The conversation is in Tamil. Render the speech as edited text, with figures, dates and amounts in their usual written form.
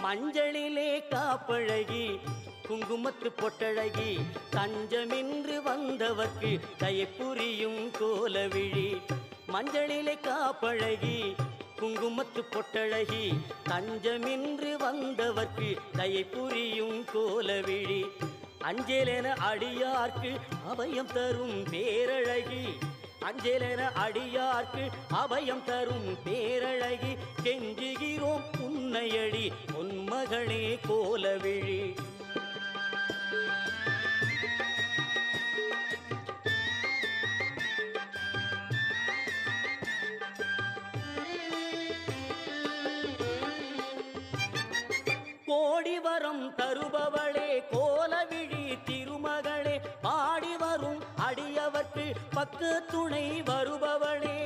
மஞ்சளிலே காப்பழகி குங்குமத்து பொட்டழகி தஞ்சமின்று வந்தவர்க்கு தயை புரியும் கோலவிழி. மஞ்சளிலே காப்பழகி குங்குமத்து பொட்டழகி தஞ்சமின்று வந்தவர்க்கு தயை புரியும் கோலவிழி. அஞ்சலென அடியார்க்கு அபயம் தரும் பேரழகி. அஞ்சலென அடியார்க்கு அபயம் தரும் பேரழகி. கெஞ்சுகிறோம் உன்னையடி பொன்மகளே கோலவிழி. கோடி வரம் தருபவளே கோலவிழி திருமகளே. பாடி வரும் அடியவர்க்கு பக்க துணை வருபவளே.